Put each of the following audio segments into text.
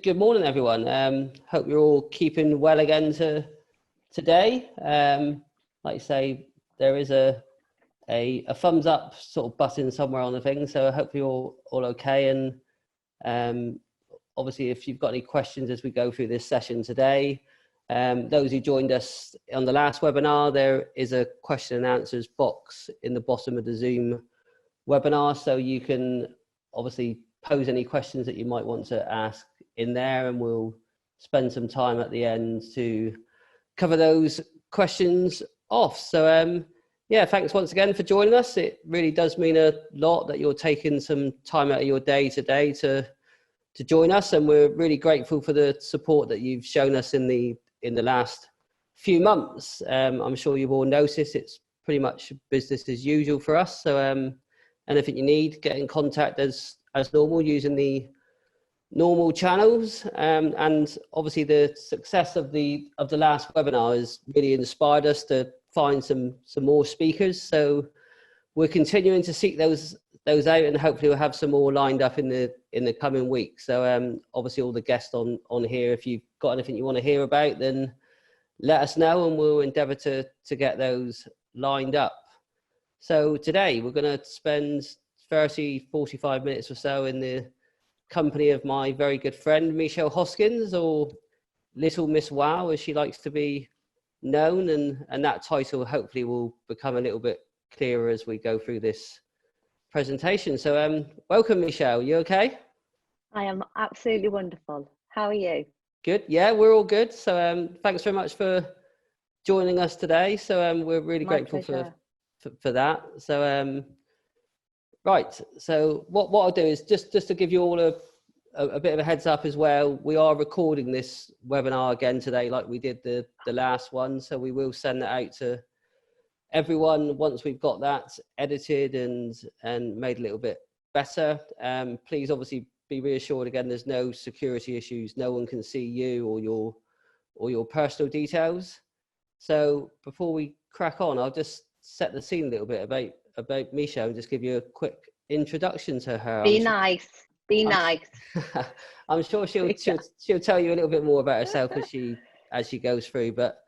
Good morning, everyone. Hope you're all keeping well again today. Like you say, there is a thumbs up sort of button somewhere on the thing, so I hope you're all okay. And obviously, if you've got any questions as we go through this session today, those who joined us on the last webinar, there is a question and answers box in the bottom of the Zoom webinar, so you can obviously pose any questions that you might want to ask in there, and we'll spend some time at the end to cover those questions off. So yeah, thanks once again for joining us. It really does mean a lot that you're taking some time out of your day today to join us, and we're really grateful for the support that you've shown us in the last few months. I'm sure you've all noticed it's pretty much business as usual for us. So anything you need, get in contact as normal using the normal channels. And obviously the success of the last webinar has really inspired us to find some more speakers. So we're continuing to seek those out, and hopefully we'll have some more lined up in the coming weeks. So obviously all the guests on here, if you've got anything you want to hear about, then let us know and we'll endeavour to get those lined up. So today we're going to spend 45 minutes or so in the company of my very good friend Michelle Hoskins, or Little Miss Wow as she likes to be known, and that title hopefully will become a little bit clearer as we go through this presentation. So welcome, Michelle. You okay? I am absolutely wonderful. How are you? Good. Yeah, we're all good. So thanks very much for joining us today. So we're really grateful for that. So right, so what I'll do is just to give you all a bit of a heads up as well, we are recording this webinar again today like we did the last one, so we will send that out to everyone once we've got that edited and made a little bit better. Please obviously be reassured again, there's no security issues, no one can see you or your personal details. So before we crack on, I'll just set the scene a little bit about Michelle and just give you a quick introduction to her. Be nice. I'm sure she'll tell you a little bit more about herself as she goes through. But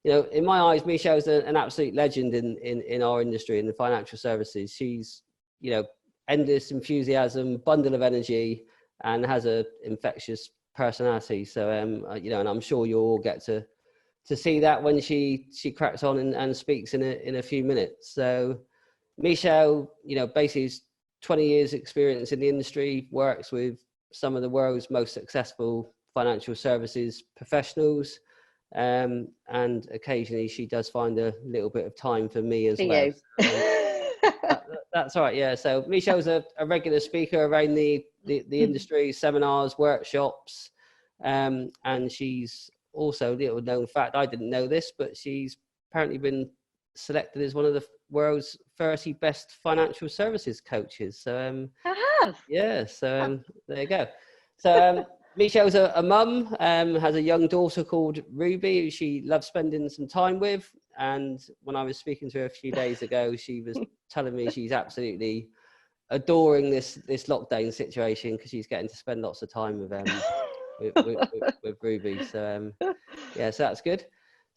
you know, in my eyes, Michelle's an absolute legend in our industry, in the financial services. She's, you know, endless enthusiasm, bundle of energy, and has a infectious personality. So you know, and I'm sure you'll all get to see that when she cracks on and speaks in a few minutes. So Michelle, you know, basically is 20 years experience in the industry, works with some of the world's most successful financial services professionals, and occasionally she does find a little bit of time for me as well. That's right, yeah. So Michelle's a regular speaker around the industry, seminars, workshops, and she's also, little known fact, I didn't know this, but she's apparently been selected as one of the world's 30 best financial services coaches. So I have. Yeah, so there you go. So Michelle's a mum, has a young daughter called Ruby, who she loves spending some time with. And when I was speaking to her a few days ago, she was telling me she's absolutely adoring this lockdown situation because she's getting to spend lots of time with with Ruby. So yeah, so that's good.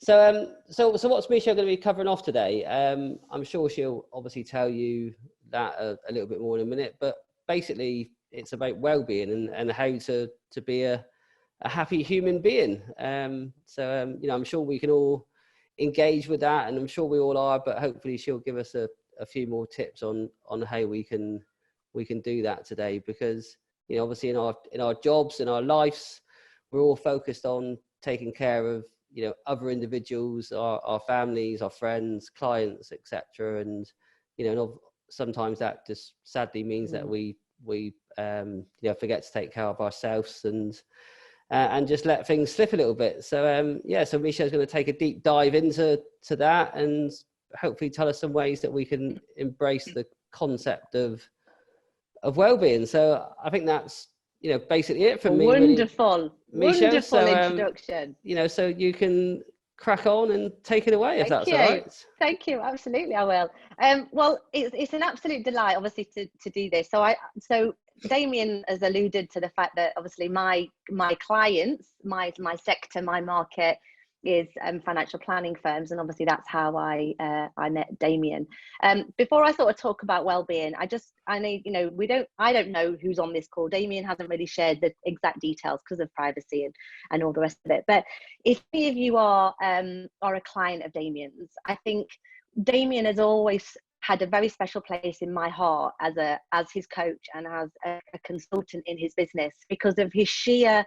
So what's Michelle going to be covering off today? I'm sure she'll obviously tell you that a little bit more in a minute, but basically it's about well-being and how to be a happy human being. So you know, I'm sure we can all engage with that, and I'm sure we all are, but hopefully she'll give us a few more tips on how we can do that today, because you know, obviously in our jobs, in our lives, we're all focused on taking care of, you know, other individuals, our families, our friends, clients, etc. And you know, sometimes that just sadly means that we you know, forget to take care of ourselves and just let things slip a little bit. So yeah, so Michelle's going to take a deep dive into that and hopefully tell us some ways that we can embrace the concept of well-being. So I think that's, you know, basically it from me. Wonderful, really, Michelle. Wonderful introduction. You know, so you can crack on and take it away if that's all right. Thank you. Absolutely, I will. Well, it's an absolute delight, obviously, to do this. So Damien has alluded to the fact that obviously my clients, my sector, my market is financial planning firms, and obviously that's how I met Damien. Before I sort of talk about well-being, I need, you know, I don't know who's on this call. Damien hasn't really shared the exact details because of privacy and all the rest of it. But if any of you are a client of Damien's, I think Damien has always had a very special place in my heart as his coach and as a consultant in his business, because of his sheer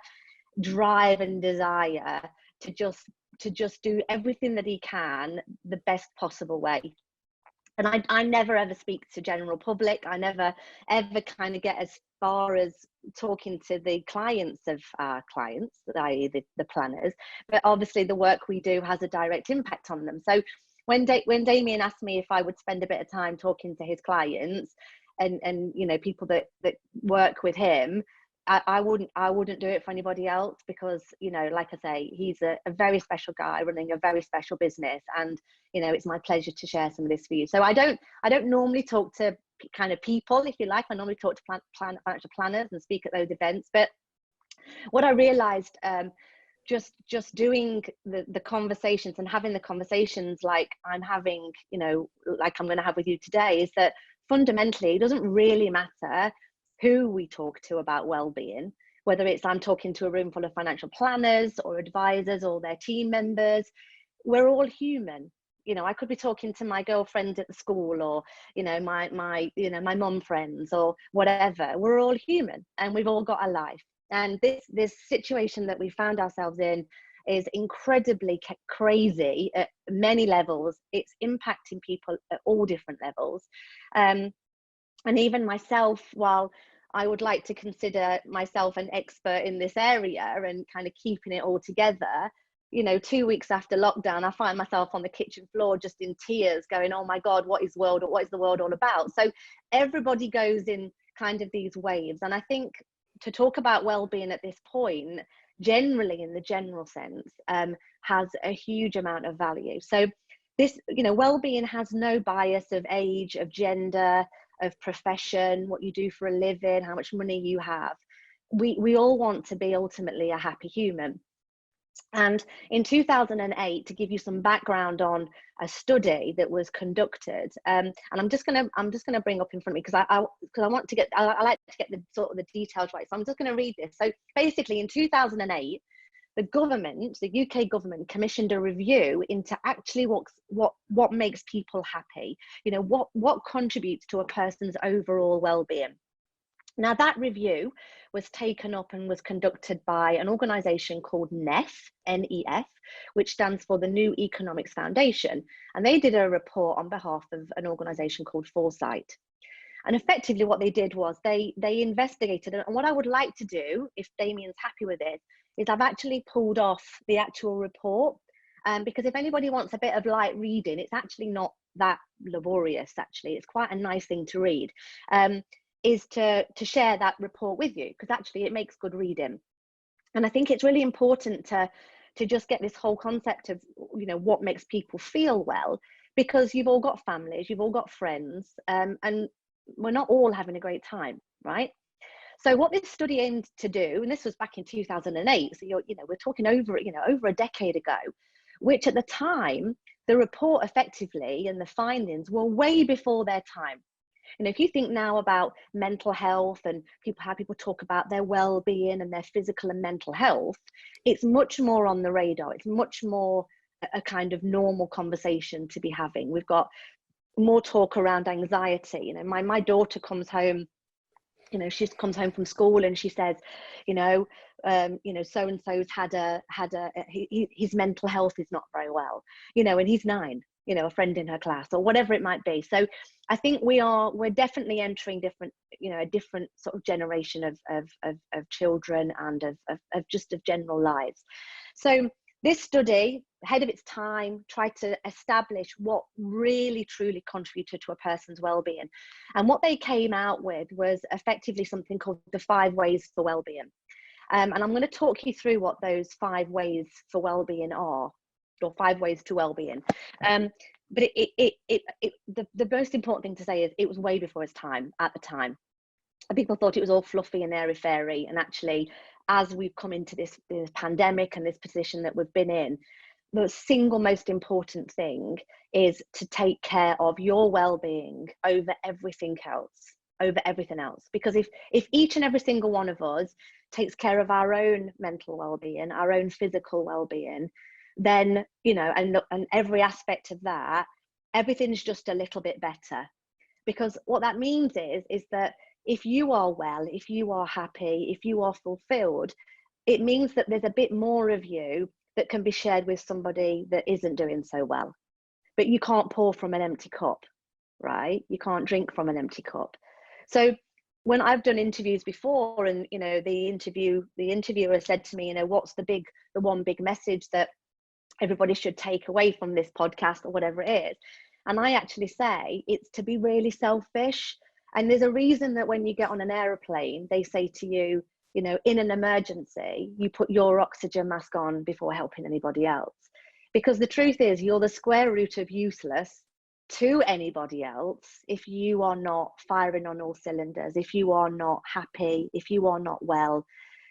drive and desire to just do everything that he can the best possible way. And I never ever speak to general public. I never ever kind of get as far as talking to the clients of our clients, i.e. the planners, but obviously the work we do has a direct impact on them. So when Damien asked me if I would spend a bit of time talking to his clients and you know, people that work with him, I wouldn't do it for anybody else, because, you know, like I say, he's a very special guy running a very special business, and, you know, it's my pleasure to share some of this for you. So I don't normally talk to kind of people, if you like. I normally talk to financial planners and speak at those events. But what I realized, just doing the conversations and having the conversations like I'm having, you know, like I'm going to have with you today, is that fundamentally it doesn't really matter who we talk to about well-being, whether it's I'm talking to a room full of financial planners or advisors or their team members. We're all human. You know, I could be talking to my girlfriend at the school, or, you know, my mum friends or whatever. We're all human and we've all got a life. And this situation that we found ourselves in is incredibly crazy at many levels. It's impacting people at all different levels. And even myself, while I would like to consider myself an expert in this area and kind of keeping it all together, you know, 2 weeks after lockdown, I find myself on the kitchen floor just in tears going, oh my God, what is the world all about? So everybody goes in kind of these waves. And I think to talk about well-being at this point, generally in the general sense, has a huge amount of value. So this, you know, well-being has no bias of age, of gender, of profession, what you do for a living, how much money you have. We all want to be ultimately a happy human. And in 2008, to give you some background on a study that was conducted, and I'm just gonna bring up in front of me, because I want to get, I like to get the sort of the details right. So I'm just going to read this. So basically, in 2008, the government, the UK government, commissioned a review into actually what makes people happy. You know, what contributes to a person's overall well-being. Now, that review was taken up and was conducted by an organisation called NEF, N-E-F, which stands for the New Economics Foundation. And they did a report on behalf of an organisation called Foresight. And effectively what they did was they investigated. And what I would like to do, if Damien's happy with it, is I've actually pulled off the actual report. Because if anybody wants a bit of light reading, it's actually not that laborious, actually. It's quite a nice thing to read. Is to share that report with you, because actually it makes good reading. And I think it's really important to just get this whole concept of, you know, what makes people feel well, because you've all got families, you've all got friends, and we're not all having a great time, right? So what this study aimed to do, and this was back in 2008, so we're talking over a decade ago, which at the time the report effectively and the findings were way before their time. You know, if you think now about mental health and how people talk about their well-being and their physical and mental health, it's much more on the radar. It's much more a kind of normal conversation to be having. We've got more talk around anxiety. You know, my daughter comes home, you know, she comes home from school and she says, so and so's his mental health is not very well, you know, and he's 9, you know, a friend in her class or whatever it might be. So I think we're definitely entering a different sort of generation of children and of general lives. So this study, ahead of its time, tried to establish what really truly contributed to a person's well-being. And what they came out with was effectively something called the 5 ways for well-being. And I'm going to talk you through what those 5 ways for well-being are, or 5 ways to well-being. But the most important thing to say is it was way before its time at the time. people thought it was all fluffy and airy fairy. And actually, as we've come into this pandemic and this position that we've been in, the single most important thing is to take care of your well-being over everything else. Because if each and every single one of us takes care of our own mental well-being, our own physical well-being, then, you know, and every aspect of that, everything's just a little bit better. Because what that means is that if you are well, if you are happy, if you are fulfilled, it means that there's a bit more of you that can be shared with somebody that isn't doing so well. But you can't pour from an empty cup, right? You can't drink from an empty cup. So when I've done interviews before, and, you know, the interviewer said to me, you know, what's the one big message that everybody should take away from this podcast or whatever it is? And I actually say it's to be really selfish. And there's a reason that when you get on an aeroplane, they say to you, you know, in an emergency, you put your oxygen mask on before helping anybody else. Because the truth is, you're the square root of useless to anybody else if you are not firing on all cylinders, if you are not happy, if you are not well.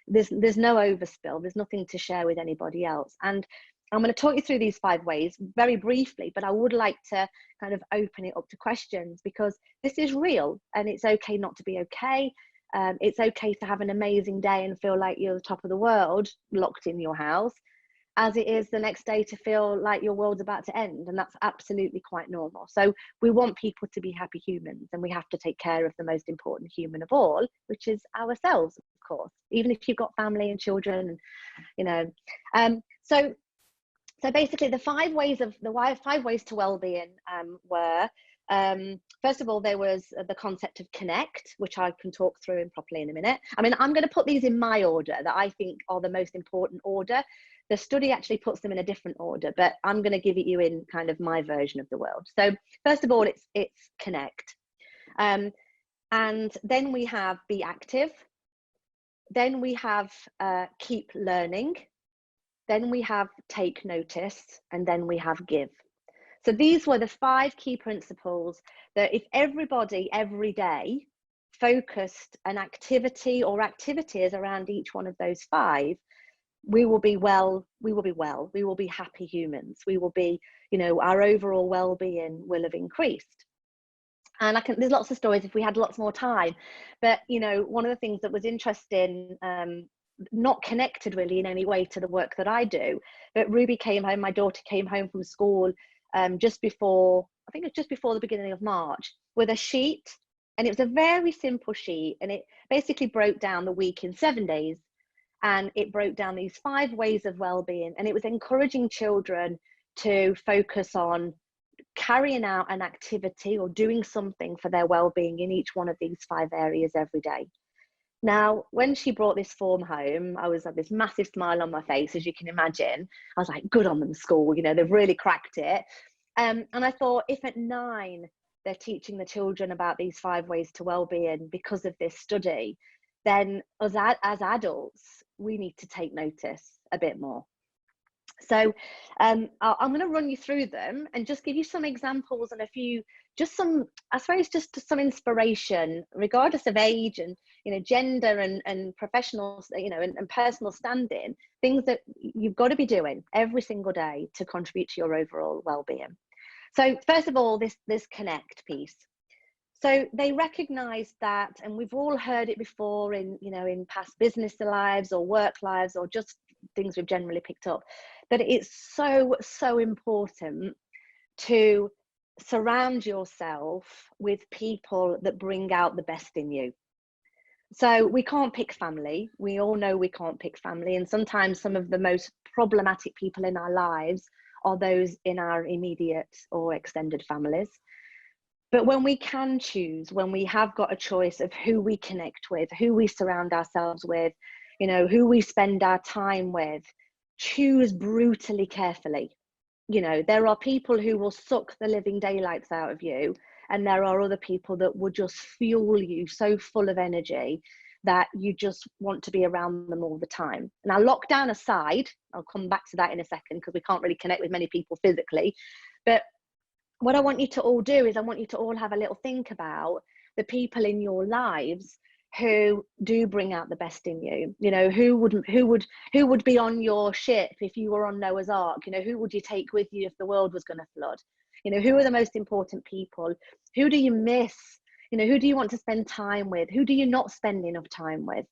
There's no overspill, there's nothing to share with anybody else. And I'm going to talk you through these 5 ways very briefly, but I would like to kind of open it up to questions, because this is real and it's okay not to be okay. It's okay to have an amazing day and feel like you're the top of the world locked in your house, as it is the next day to feel like your world's about to end. And that's absolutely quite normal. So we want people to be happy humans, and we have to take care of the most important human of all, which is ourselves, of course, even if you've got family and children, and, you know. So basically the 5 ways to well-being were, first of all, there was the concept of connect, which I can talk through properly in a minute. I mean, I'm going to put these in my order that I think are the most important order. The study actually puts them in a different order, but I'm going to give it you in kind of my version of the world. So first of all, it's connect. And then we have be active. Then we have keep learning. Then we have take notice, and then we have give. So these were the 5 key principles that if everybody every day focused an activity or activities around each one of those 5, we will be happy humans. We will be, you know, our overall well-being will have increased. And there's lots of stories if we had lots more time, but, you know, one of the things that was interesting, not connected really in any way to the work that I do, but my daughter came home from school just before the beginning of March, with a sheet, and it was a very simple sheet, and it basically broke down the week in 7 days, and it broke down these 5 ways of well-being, and it was encouraging children to focus on carrying out an activity or doing something for their well-being in each one of these 5 areas every day. Now, when she brought this form home, I was had this massive smile on my face, as you can imagine. I was like, good on them, school, you know, they've really cracked it. And I thought, if at 9 they're teaching the children about these 5 ways to well-being because of this study, then as adults, we need to take notice a bit more. So I'm going to run you through them and just give you some examples and just some inspiration, regardless of age and, you know, gender and professional, you know, and personal standing, things that you've got to be doing every single day to contribute to your overall well-being. So first of all, this connect piece. So they recognize that, and we've all heard it before in, you know, in past business lives or work lives or just things we've generally picked up, that it's so important to surround yourself with people that bring out the best in you. So we can't pick family. We all know we can't pick family, and sometimes some of the most problematic people in our lives are those in our immediate or extended families. But when we can choose, when we have got a choice of who we connect with, who we surround ourselves with, you know, who we spend our time with, choose brutally carefully. You know, there are people who will suck the living daylights out of you, and there are other people that will just fuel you so full of energy that you just want to be around them all the time. Now, lockdown aside, I'll come back to that in a second because we can't really connect with many people physically, but what I want you to all do is I want you to all have a little think about the people in your lives who do bring out the best in you. You know, who would be on your ship if you were on Noah's Ark? You know, who would you take with you if the world was going to flood? You know, who are the most important people? Who do you miss? You know, who do you want to spend time with? Who do you not spend enough time with?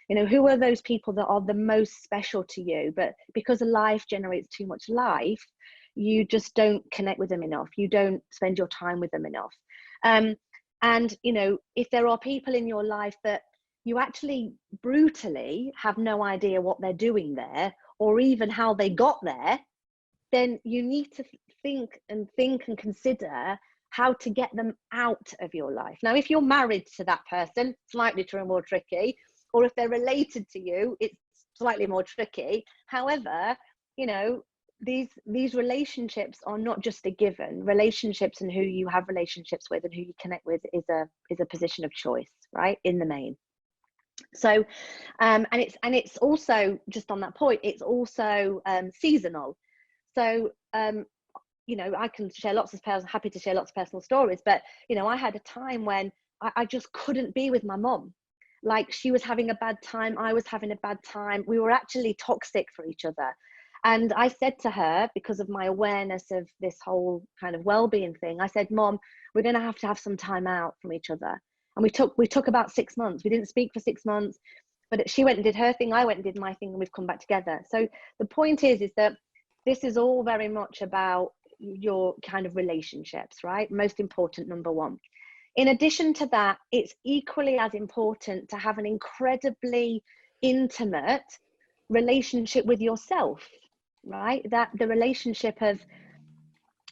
You know, who are those people that are the most special to you, but because life generates too much life, you just don't connect with them enough. You don't spend your time with them enough. And, you know, if there are people in your life that you actually brutally have no idea what they're doing there, or even how they got there, then you need to think and consider how to get them out of your life. Now, if you're married to that person, slightly more tricky, or if they're related to you, it's slightly more tricky. However, you know, these relationships are not just a given. Relationships and who you have relationships with and who you connect with is a position of choice, right, in the main. So and it's also, just on that point, it's also seasonal. So you know, I can share happy to share lots of personal stories, but you know, I had a time when I just couldn't be with my mum. Like, she was having a bad time, I was having a bad time, we were actually toxic for each other. And I said to her, because of my awareness of this whole kind of well-being thing, I said, Mom, we're going to have some time out from each other. And we took about 6 months. We didn't speak for 6 months, but she went and did her thing, I went and did my thing, and we've come back together. So the point is that this is all very much about your kind of relationships, right? Most important, number one. In addition to that, it's equally as important to have an incredibly intimate relationship with yourself, right? That the relationship of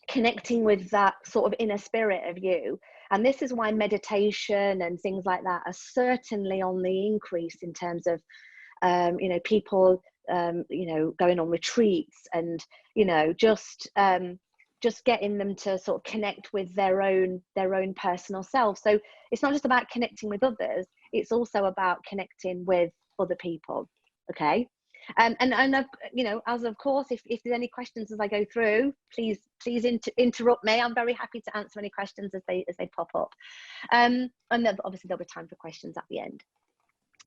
connecting with that sort of inner spirit of you. And this is why meditation and things like that are certainly on the increase in terms of, you know, people, you know, going on retreats and, you know, just getting them to sort of connect with their own personal self. So it's not just about connecting with others, it's also about connecting with other people. Okay. And you know, as of course, if there's any questions as I go through, please interrupt me. I'm very happy to answer any questions as they pop up. And then obviously there'll be time for questions at the end.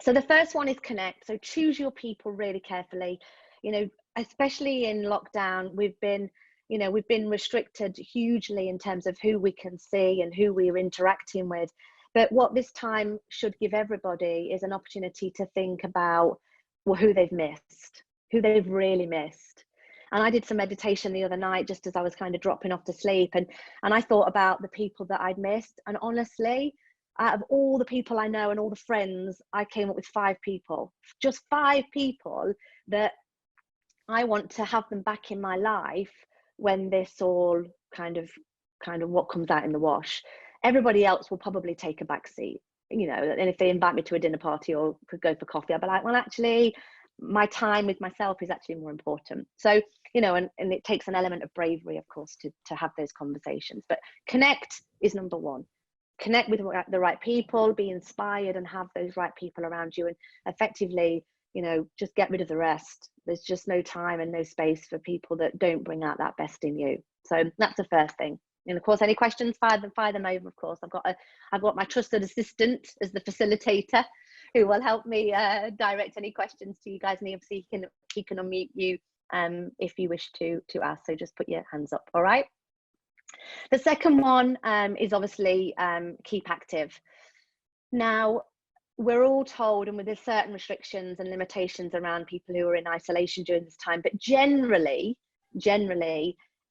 So the first one is connect. So choose your people really carefully. You know, especially in lockdown, we've been restricted hugely in terms of who we can see and who we're interacting with. But what this time should give everybody is an opportunity to think about, well, who they've missed, who they've really missed. And I did some meditation the other night just as I was kind of dropping off to sleep, and I thought about the people that I'd missed. And honestly, out of all the people I know and all the friends, I came up with 5 people, just 5 people that I want to have them back in my life when this all kind of what comes out in the wash. Everybody else will probably take a back seat, you know, and if they invite me to a dinner party or could go for coffee, I'll be like, well, actually, my time with myself is actually more important. So, you know, and it takes an element of bravery, of course, to have those conversations. But connect is number one. Connect with the right people, be inspired, and have those right people around you, and effectively, you know, just get rid of the rest. There's just no time and no space for people that don't bring out that best in you. So that's the first thing. And of course, any questions, fire them over. Of course, I've got my trusted assistant as the facilitator, who will help me direct any questions to you guys. And obviously, he can unmute you if you wish to ask. So just put your hands up. All right. The second one is obviously keep active. Now, we're all told, and with there's certain restrictions and limitations around people who are in isolation during this time, but generally,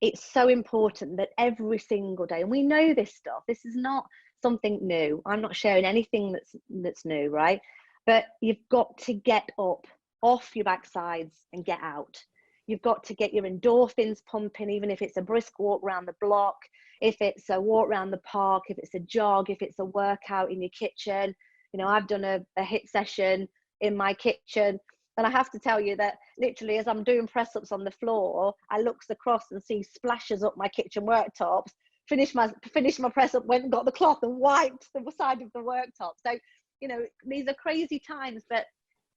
it's so important that every single day, and we know this stuff, this is not something new. I'm not sharing anything that's new, right? But you've got to get up off your backsides and get out. You've got to get your endorphins pumping, even if it's a brisk walk around the block, if it's a walk around the park, if it's a jog, if it's a workout in your kitchen. You know, I've done a HIIT session in my kitchen, and I have to tell you that literally as I'm doing press-ups on the floor, I looks across and see splashes up my kitchen worktops, finished my press-up, went and got the cloth and wiped the side of the worktop. So, you know, these are crazy times, but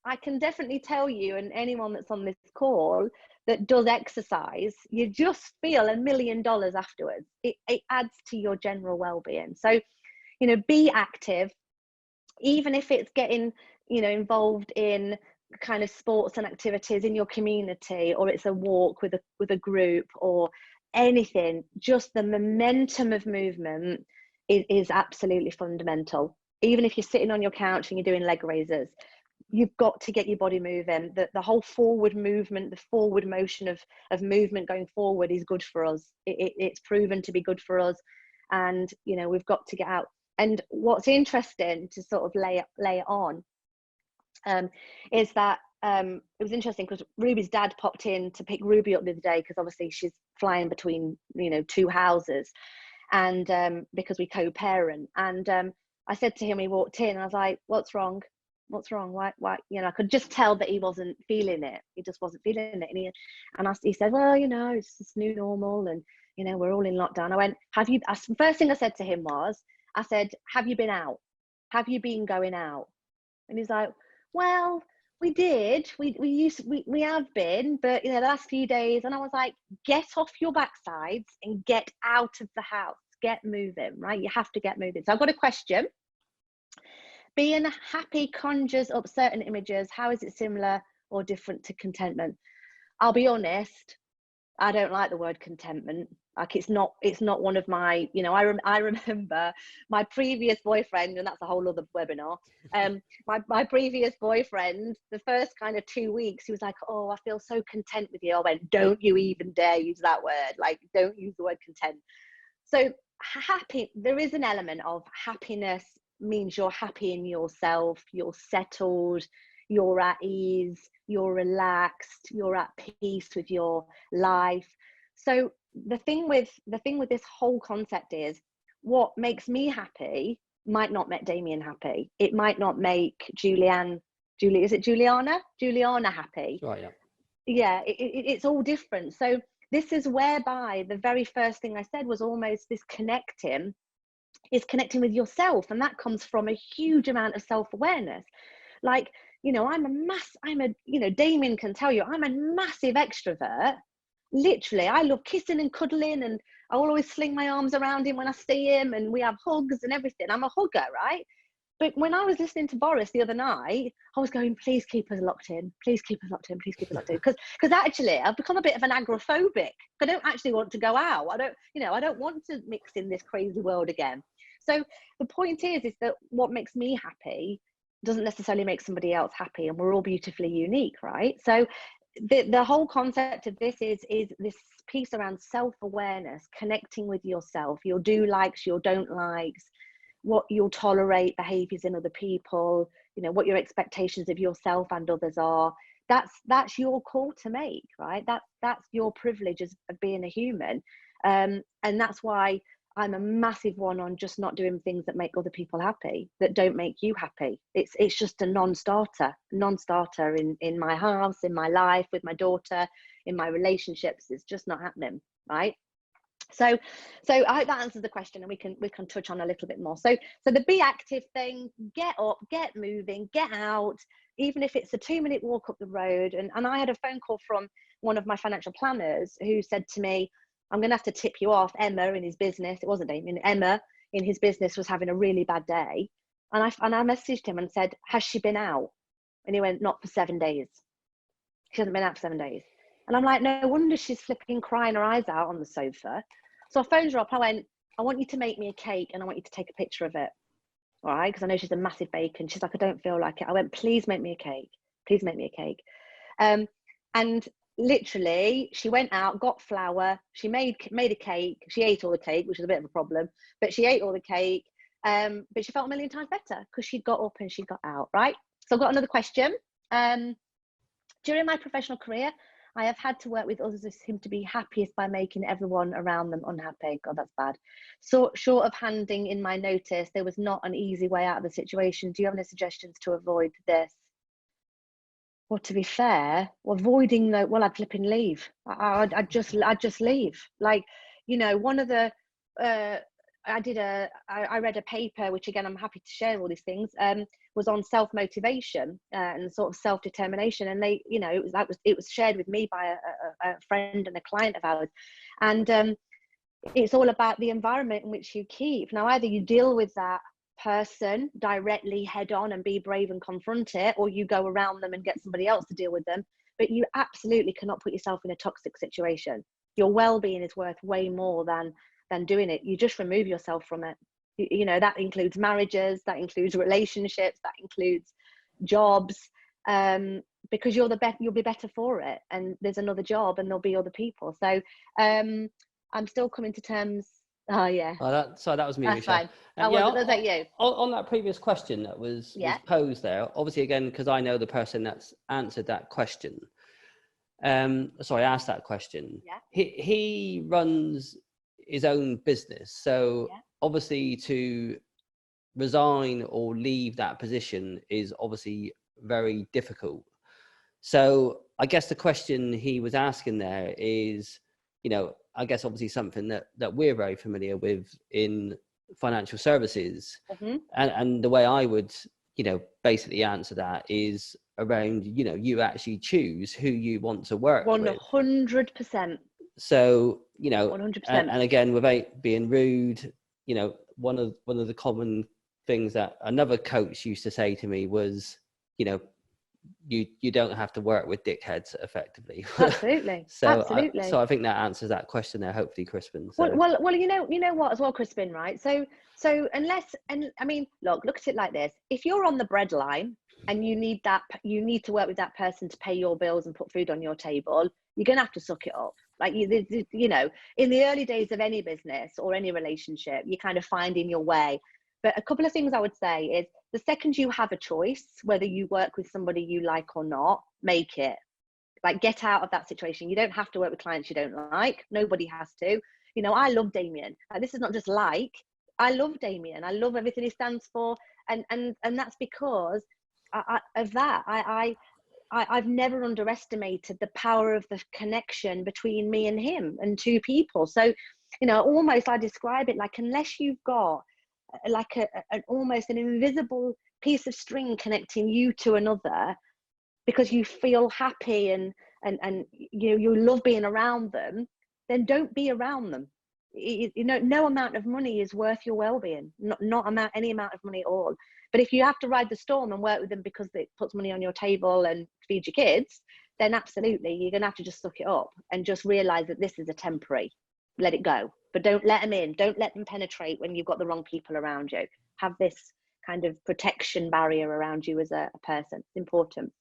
I can definitely tell you, and anyone that's on this call that does exercise, you just feel $1 million afterwards. It adds to your general well-being. So, you know, be active. even if it's getting, involved in kind of sports and activities in your community, or it's a walk with a group or anything, just the momentum of movement is absolutely fundamental. Even if you're sitting on your couch and you're doing leg raises, you've got to get your body moving. The whole forward movement, the forward motion of movement going forward is good for us. It's proven to be good for us. And, we've got to get out. And what's interesting to sort of lay it on is that it was interesting because Ruby's dad popped in to pick Ruby up the other day, because obviously she's flying between, two houses, and because we co-parent. And I said to him, he walked in, I was like, what's wrong? Why? I could just tell that he wasn't feeling it. He just wasn't feeling it. And he said, well, it's this new normal, and, we're all in lockdown. I went, first thing I said to him was, I said, have you been out? Have you been going out? And he's like, well, we did. We have been, but, the last few days. And I was like, get off your backsides and get out of the house. Get moving, right? You have to get moving. So I've got a question. Being happy conjures up certain images. How is it similar or different to contentment? I'll be honest, I don't like the word contentment. Like, it's not one of my, I remember my previous boyfriend, and that's a whole other webinar. My previous boyfriend, the first kind of 2 weeks, he was like, oh, I feel so content with you. I went, don't you even dare use that word. Like, don't use the word content. So happy, there is an element of happiness means you're happy in yourself, you're settled, you're at ease, you're relaxed, you're at peace with your life. So the thing with this whole concept is, what makes me happy might not make Damien happy. It might not make Juliana happy. Right, yeah. Yeah, it's all different. So this is whereby the very first thing I said was almost this connecting with yourself, and that comes from a huge amount of self-awareness. Like, Damien can tell you, I'm a massive extrovert. Literally, I love kissing and cuddling, and I will always sling my arms around him when I see him, and we have hugs and everything. I'm a hugger, right? But when I was listening to Boris the other night, I was going, please keep us locked in. Please keep us locked in. Please keep us locked in. Because actually, I've become a bit of an agoraphobic. I don't actually want to go out. I don't want to mix in this crazy world again. So the point is that what makes me happy doesn't necessarily make somebody else happy, and we're all beautifully unique, right? So the whole concept of this is this piece around self-awareness, connecting with yourself, your do likes, your don't likes, what you'll tolerate behaviors in other people, what your expectations of yourself and others are. That's your call to make, right? That's your privilege of being a human. And that's why I'm a massive one on just not doing things that make other people happy, that don't make you happy. It's just a non-starter in my house, in my life, with my daughter, in my relationships. It's just not happening, right? So I hope that answers the question, and we can touch on a little bit more. So the be active thing, get up, get moving, get out, even if it's a 2-minute walk up the road. And I had a phone call from one of my financial planners who said to me, I'm going to have to tip you off. Emma in his business, it wasn't Damien, Emma in his business was having a really bad day. And I messaged him and said, has she been out? And he went, not for 7 days. She hasn't been out for 7 days. And I'm like, no wonder she's flipping crying her eyes out on the sofa. So I phoned her up. I went, I want you to make me a cake, and I want you to take a picture of it. All right? Because I know she's a massive baker. And she's like, I don't feel like it. I went, please make me a cake. Please make me a cake. And literally, she went out, got flour. She made a cake. She ate all the cake, which is a bit of a problem. But she ate all the cake. But she felt a million times better because she got up and she got out, right? So I've got another question. During my professional career, I have had to work with others who seem to be happiest by making everyone around them unhappy. God, that's bad. So short of handing in my notice, there was not an easy way out of the situation. Do you have any suggestions to avoid this? Well, to be fair, avoiding I'd flipping leave. I'd just leave. Like, one of the, I read a paper, which again, I'm happy to share all these things, was on self-motivation and sort of self-determination. And they, it was shared with me by a friend and a client of ours. And it's all about the environment in which you keep. Now, either you deal with that person directly head on and be brave and confront it, or you go around them and get somebody else to deal with them. But you absolutely cannot put yourself in a toxic situation. Your well-being is worth way more than doing it. You just remove yourself from it. You know, that includes marriages, that includes relationships, that includes jobs, because you'll be better for it, and there's another job and there'll be other people. So I'm still coming to terms. Oh yeah. Oh, that was me. That's Michelle. fine. And Was that you? On that previous question that was posed there, obviously, again, because I know the person that's answered that question. Asked that question. Yeah. He runs his own business, so obviously to resign or leave that position is obviously very difficult. So I guess the question he was asking there is, you know, I guess obviously something that we're very familiar with in financial services. Mm-hmm. And the way I would, you know, basically answer that is around, you know, you actually choose who you want to work with. 100%. So, you know, 100%. And again, without being rude, you know, one of the common things that another coach used to say to me was, you know, you don't have to work with dickheads effectively. Absolutely. Absolutely. So I think that answers that question there, hopefully, Crispin. So. Well, you know what as well, Crispin, right? So I mean, look at it like this. If you're on the breadline and you need to work with that person to pay your bills and put food on your table, you're going to have to suck it up. Like, you know, in the early days of any business or any relationship, you're kind of finding your way. But a couple of things I would say is, the second you have a choice, whether you work with somebody you like or not, make it. Like, get out of that situation. You don't have to work with clients you don't like. Nobody has to. You know, I love Damien. Like, this is not just like, I love Damien. I love everything he stands for. And that's because I've never underestimated the power of the connection between me and him and two people. So, you know, almost I describe it like, unless you've got like almost an invisible piece of string connecting you to another, because you feel happy and you love being around them, then don't be around them. You know, no amount of money is worth your well-being, not any amount of money at all. But if you have to ride the storm and work with them because it puts money on your table and feeds your kids, then absolutely, you're gonna have to just suck it up and just realize that this is a temporary. Let it go, but don't let them in. Don't let them penetrate when you've got the wrong people around you. Have this kind of protection barrier around you as a person. It's important.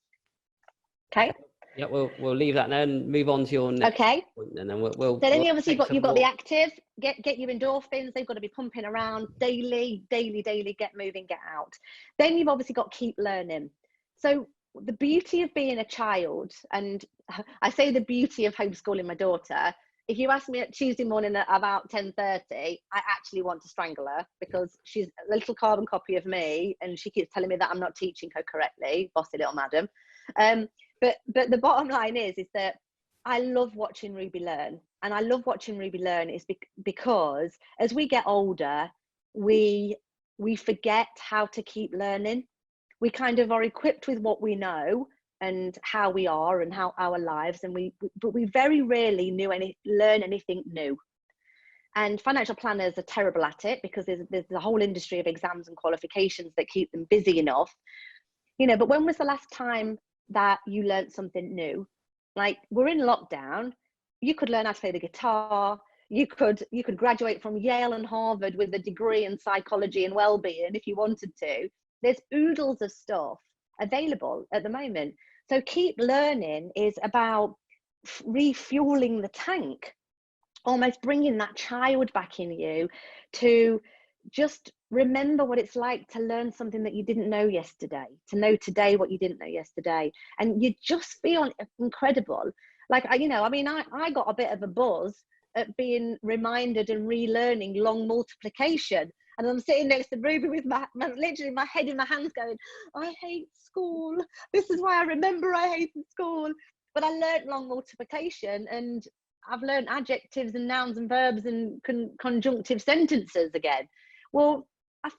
Okay. Yeah, we'll leave that now and move on to your next point, and then we'll so then obviously you've got the active, get your endorphins. They've got to be pumping around daily, get moving, get out. Then you've obviously got keep learning. So the beauty of being a child, and I say the beauty of homeschooling my daughter, if you ask me at Tuesday morning at about 10:30, I actually want to strangle her, because she's a little carbon copy of me and she keeps telling me that I'm not teaching her correctly, bossy little madam. But the bottom line is that I love watching Ruby learn. And I love watching Ruby learn is because as we get older, we forget how to keep learning. We kind of are equipped with what we know and how we are and how our lives, but we very rarely learn anything new. And financial planners are terrible at it, because there's a whole industry of exams and qualifications that keep them busy enough. You know, but when was the last time that you learned something new? Like, we're in lockdown, you could learn how to play the guitar, you could graduate from Yale and Harvard with a degree in psychology and well-being if you wanted to. There's oodles of stuff available at the moment. So keep learning is about refueling the tank, almost bringing that child back in you to just remember what it's like to learn something that you didn't know yesterday, to know today what you didn't know yesterday. And you just feel incredible. Like, I got a bit of a buzz at being reminded and relearning long multiplication. And I'm sitting next to Ruby with literally my head in my hands going, I hate school. This is why I remember I hated school. But I learned long multiplication, and I've learned adjectives and nouns and verbs and conjunctive sentences again. Well, I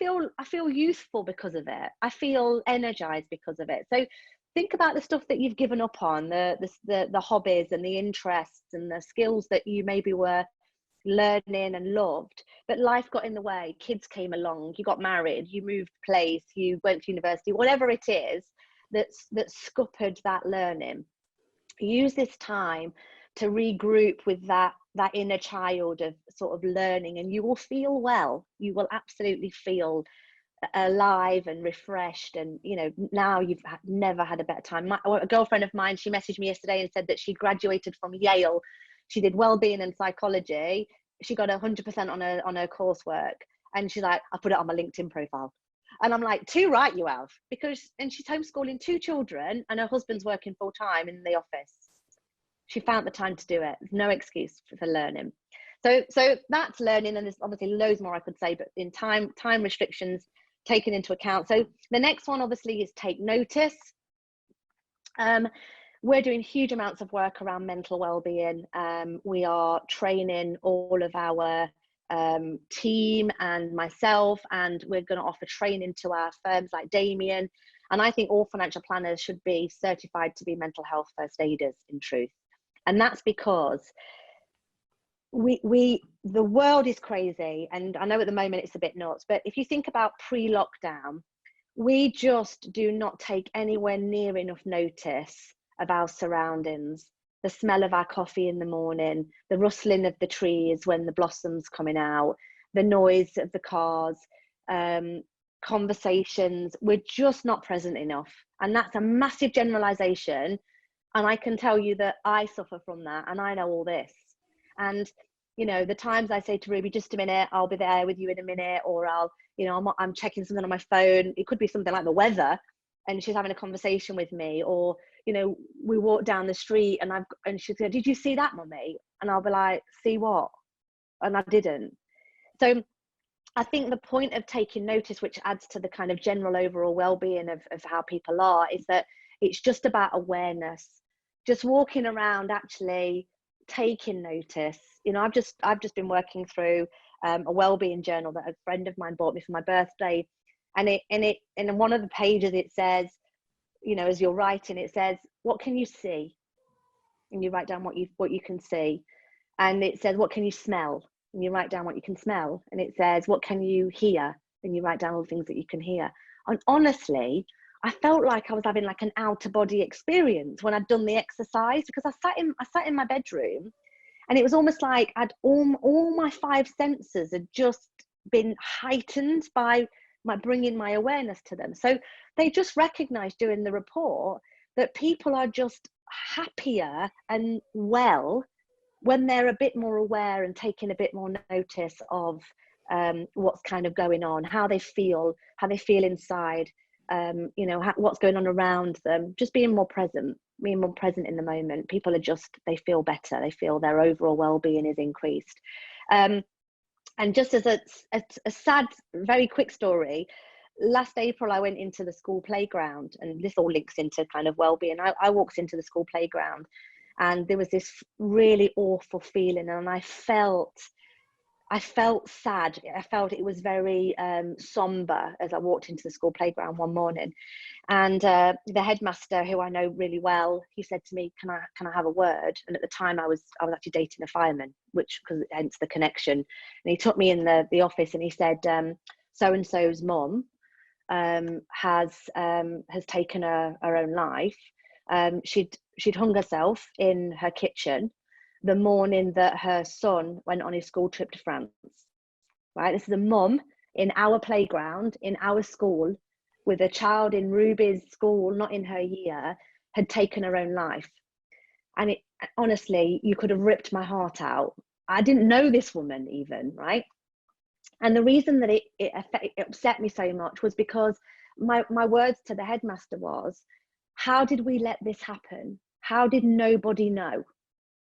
feel useful because of it. I feel energized because of it. So think about the stuff that you've given up on, the hobbies and the interests and the skills that you maybe were learning and loved, but life got in the way. Kids came along, you got married, you moved place, you went to university, whatever it is that scuppered that learning. Use this time to regroup with that inner child of sort of learning, and you will feel well. You will absolutely feel alive and refreshed, and you know, now you've never had a better time. A girlfriend of mine, she messaged me yesterday and said that she graduated from Yale. She did well-being and psychology. She got 100% on her coursework, and she's like, I put it on my LinkedIn profile. And I'm like, too right you have, and she's homeschooling 2 children and her husband's working full-time in the office. She found the time to do it. There's no excuse for learning. So that's learning, and there's obviously loads more I could say, but in time restrictions taken into account. So the next one obviously is take notice. We're doing huge amounts of work around mental well-being. We are training all of our team and myself, and we're going to offer training to our firms like Damien. And I think all financial planners should be certified to be mental health first aiders, in truth. And that's because the world is crazy, and I know at the moment it's a bit nuts, but if you think about pre-lockdown, we just do not take anywhere near enough notice of our surroundings. The smell of our coffee in the morning, the rustling of the trees when the blossom's coming out, the noise of the cars, conversations. We're just not present enough, and that's a massive generalization. And I can tell you that I suffer from that, and I know all this. And, you know, the times I say to Ruby, just a minute, I'll be there with you in a minute, or I'm checking something on my phone. It could be something like the weather, and she's having a conversation with me, or, you know, we walk down the street and she's like, did you see that, mummy? And I'll be like, see what? And I didn't. So I think the point of taking notice, which adds to the kind of general overall well-being of how people are, is that it's just about awareness. Just walking around, actually taking notice. You know, I've just been working through a well-being journal that a friend of mine bought me for my birthday, and in one of the pages it says, you know, as you're writing, it says, what can you see? And you write down what you can see. And it says, what can you smell? And you write down what you can smell. And it says, what can you hear? And you write down all the things that you can hear. And honestly, I felt like I was having like an outer body experience when I'd done the exercise, because I sat in my bedroom, and it was almost like all my 5 senses had just been heightened by my bringing my awareness to them. So they just recognized during the report that people are just happier and well when they're a bit more aware and taking a bit more notice of what's kind of going on, how they feel inside, you know, what's going on around them, just being more present in the moment. People are just, they feel better, they feel their overall well-being is increased. And just as a sad, very quick story, last April I went into the school playground, and this all links into kind of well-being. I walked into the school playground, and there was this really awful feeling, and I felt sad. I felt it was very somber as I walked into the school playground one morning, and the headmaster, who I know really well, he said to me, can I have a word? And at the time I was actually dating a fireman, which, because hence the connection. And he took me in the office, and he said, so and so's mum has taken her own life. She'd hung herself in her kitchen the morning that her son went on his school trip to France. Right, this is a mum in our playground, in our school, with a child in Ruby's school, not in her year, had taken her own life. And it, honestly, you could have ripped my heart out. I didn't know this woman even, right? And the reason that it upset me so much was because my words to the headmaster was, how did we let this happen? How did nobody know?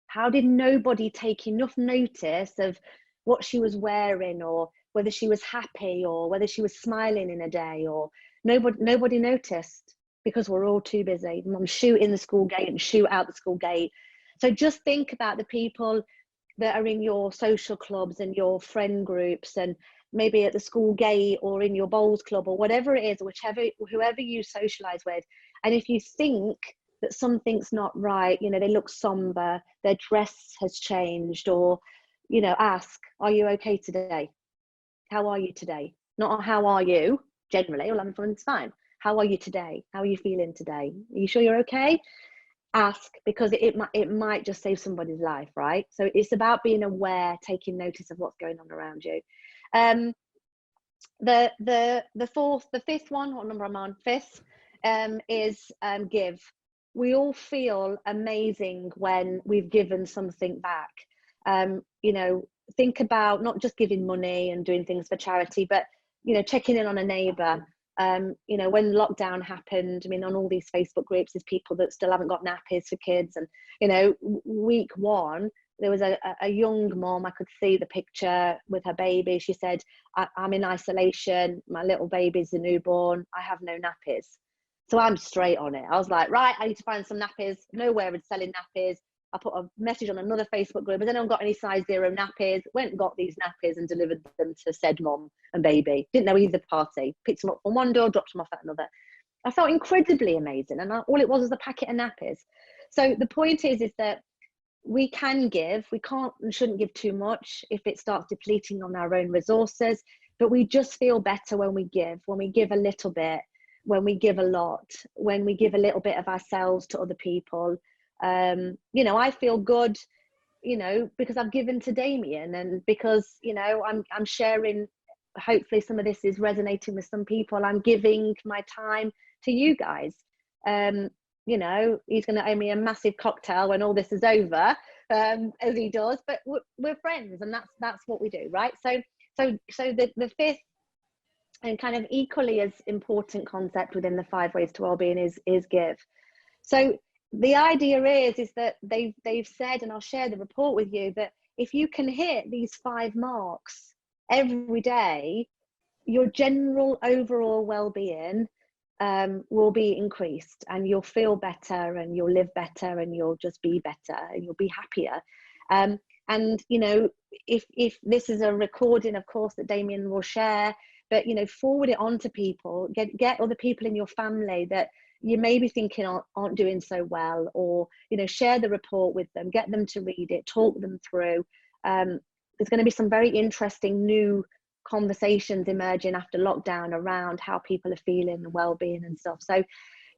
How did nobody take enough notice of what she was wearing, or whether she was happy, or whether she was smiling in a day? Or nobody noticed, because we're all too busy. Mum shoot in the school gate and shoot out the school gate. So just think about the people that are in your social clubs and your friend groups, and maybe at the school gate or in your bowls club or whatever it is, whoever you socialize with. And if you think that something's not right, you know, they look somber, their dress has changed, or you know, ask, are you okay today? How are you today? Not how are you generally, well, I'm fine, it's fine. How are you today? How are you feeling today? Are you sure you're okay? Ask, because it might just save somebody's life, right? So it's about being aware, taking notice of what's going on around you. The fifth one, what number I'm on? Fifth, is give. We all feel amazing when we've given something back. You know, think about not just giving money and doing things for charity, but, you know, checking in on a neighbour. You know, when lockdown happened, I mean, on all these Facebook groups, there's people that still haven't got nappies for kids. And, you know, week one, there was a young mom, I could see the picture with her baby. She said, I'm in isolation. My little baby's a newborn. I have no nappies. So I'm straight on it. I was like, right, I need to find some nappies. Nowhere was selling nappies. I put a message on another Facebook group. Has anyone got any size 0 nappies? Went and got these nappies and delivered them to said mom and baby. Didn't know either party. Picked them up from one door, dropped them off at another. I felt incredibly amazing. And all it was a packet of nappies. So the point is that we can give. We can't and shouldn't give too much if it starts depleting on our own resources. But we just feel better when we give a little bit, when we give a lot, when we give a little bit of ourselves to other people. You know, I feel good, you know, because I've given to Damien, and because, you know, I'm sharing, hopefully some of this is resonating with some people. I'm giving my time to you guys. You know, he's going to owe me a massive cocktail when all this is over, as he does, but we're friends, and that's what we do, right? So the fifth and kind of equally as important concept within the 5 ways to wellbeing is give. So the idea is that they've said, and I'll share the report with you, that if you can hit these 5 marks every day, your general overall well-being will be increased, and you'll feel better, and you'll live better, and you'll just be better, and you'll be happier. And you know, if this is a recording, of course, that Damien will share, but you know, forward it on to people. Get other people in your family that you may be thinking aren't doing so well, or you know, share the report with them, get them to read it, talk them through. There's going to be some very interesting new conversations emerging after lockdown around how people are feeling and well-being and stuff. So,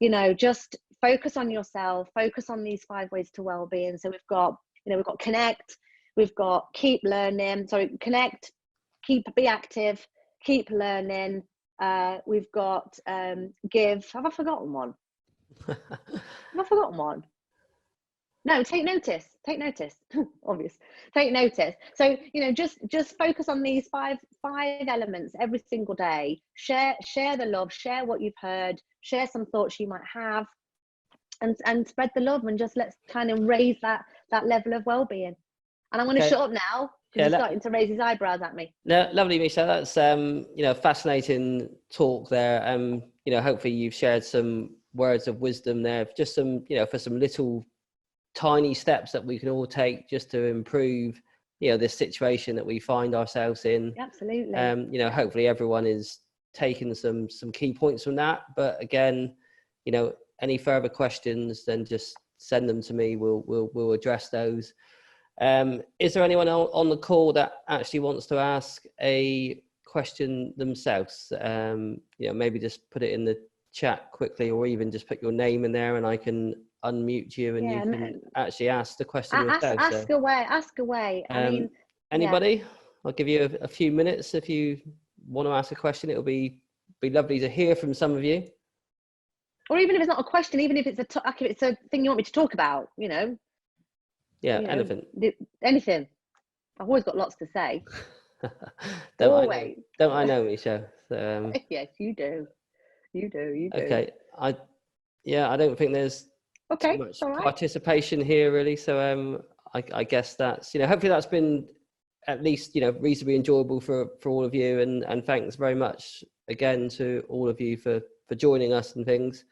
you know, just focus on yourself, focus on these 5 ways to well-being. So we've got, you know, we've got connect, we've got keep learning, sorry, connect, be active, keep learning. We've got give. Have I forgotten one? Have I forgotten one? No, take notice. Obvious. Take notice. So, you know, just focus on these five elements every single day. Share the love, share what you've heard, share some thoughts you might have, and spread the love, and just let's kind of raise that level of well-being. And I'm going to shut up now, because he's starting to raise his eyebrows at me. No, lovely, Michelle. That's you know, fascinating talk there. You know, hopefully you've shared some words of wisdom there, just some, you know, for some little tiny steps that we can all take just to improve, you know, this situation that we find ourselves in. Absolutely. You know, hopefully everyone is taking some key points from that. But again, you know, any further questions, then just send them to me. We'll address those. Is there anyone on the call that actually wants to ask a question themselves? You know, maybe just put it in the chat quickly, or even just put your name in there and I can unmute you, and you can actually ask the question yourself. Ask away. I mean, anybody? Yeah. I'll give you a few minutes if you want to ask a question. It'll be lovely to hear from some of you. Or even if it's not a question, even if it's a thing you want me to talk about, you know. Yeah, you know, anything. I've always got lots to say. Don't I know, Michelle? So, yes, you do. Okay, I don't think there's too much participation here really. So I guess that's, you know, hopefully that's been at least, you know, reasonably enjoyable for all of you, and thanks very much again to all of you for joining us and things.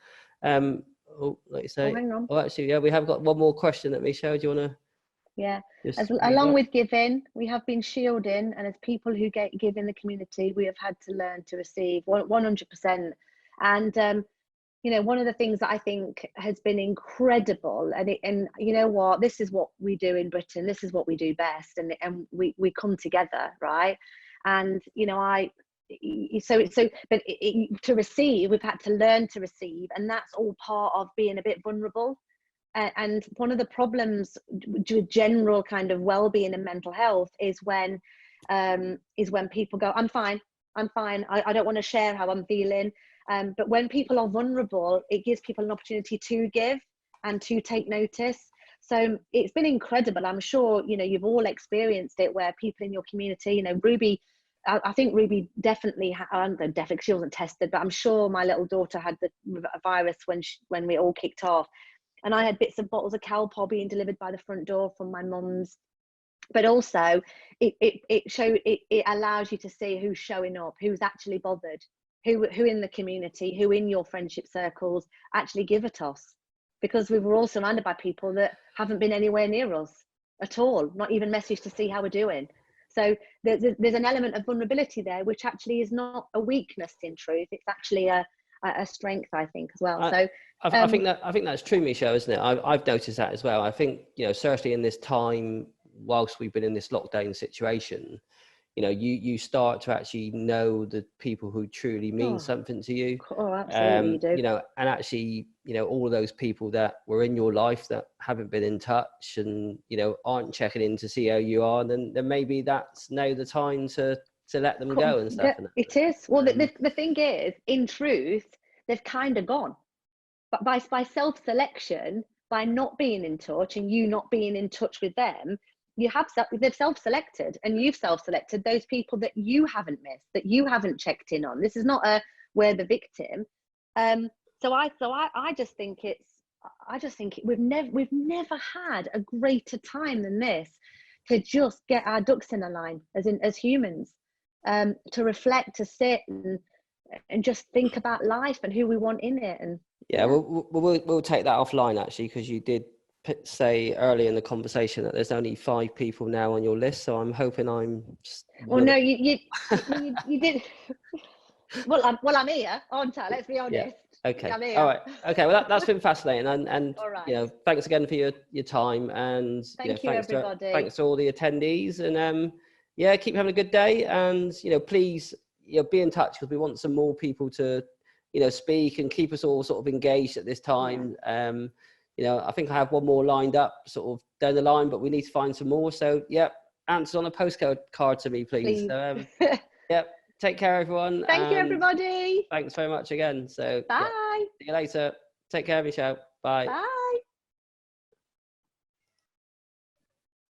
Like you say, hang on. Actually, yeah, we have got one more question that Michelle, do you want to? Yeah, along with giving, we have been shielding, and as people who give in the community, we have had to learn to receive 100%. And you know, one of the things that I think has been incredible, and you know what, this is what we do in Britain, this is what we do best, and we come together, right? And you know, to receive, we've had to learn to receive, and that's all part of being a bit vulnerable. And one of the problems with general kind of well-being and mental health is when people go, I'm fine, I don't want to share how I'm feeling. But when people are vulnerable, it gives people an opportunity to give and to take notice. So it's been incredible. I'm sure, you know, you've all experienced it, where people in your community, you know, Ruby, I think Ruby definitely, definitely, she wasn't tested, but I'm sure my little daughter had the virus when we all kicked off. And I had bits of bottles of Calpol being delivered by the front door from my mum's. But also it allows you to see who's showing up, who's actually bothered, who in the community, who in your friendship circles actually give a toss. Because we were all surrounded by people that haven't been anywhere near us at all, not even messaged to see how we're doing. So there's an element of vulnerability there, which actually is not a weakness in truth. It's actually a strength, I think, as well. I think that's true, Michelle, isn't it? I've noticed that as well. I think, you know, certainly in this time, whilst we've been in this lockdown situation, you know, you start to actually know the people who truly mean something to you. Oh, absolutely, you do. You know, and actually, you know, all of those people that were in your life that haven't been in touch and, you know, aren't checking in to see how you are, then maybe that's now the time to let them go and stuff. It is. Well, the thing is, in truth, they've kind of gone. But by self-selection, by not being in touch and you not being in touch with them, they've self-selected, and you've self-selected those people that you haven't missed, that you haven't checked in on. This is not we're the victim. So I just think we've never had a greater time than this to just get our ducks in a line as humans, to reflect, to sit and just think about life and who we want in it. And yeah, we'll take that offline, actually, because you did say early in the conversation that there's only 5 people now on your list, so I'm hoping I'm well, no, you did. well, I'm here, aren't I? Let's be honest. Yeah. Okay. I'm here. All right. Okay. Well, that's been fascinating, and All right. You know, thanks again for your time, and thanks everybody. Thanks to all the attendees, and yeah, keep having a good day, and you know, please, you know, be in touch, because we want some more people to, you know, speak and keep us all sort of engaged at this time. Yeah. You know, I think I have one more lined up sort of down the line, but we need to find some more. So yeah, answers on a postcard to me, please. So, yeah, take care, everyone. Thank you, everybody. Thanks very much again. So bye. Yeah, see you later. Take care, Michelle. Bye. Bye.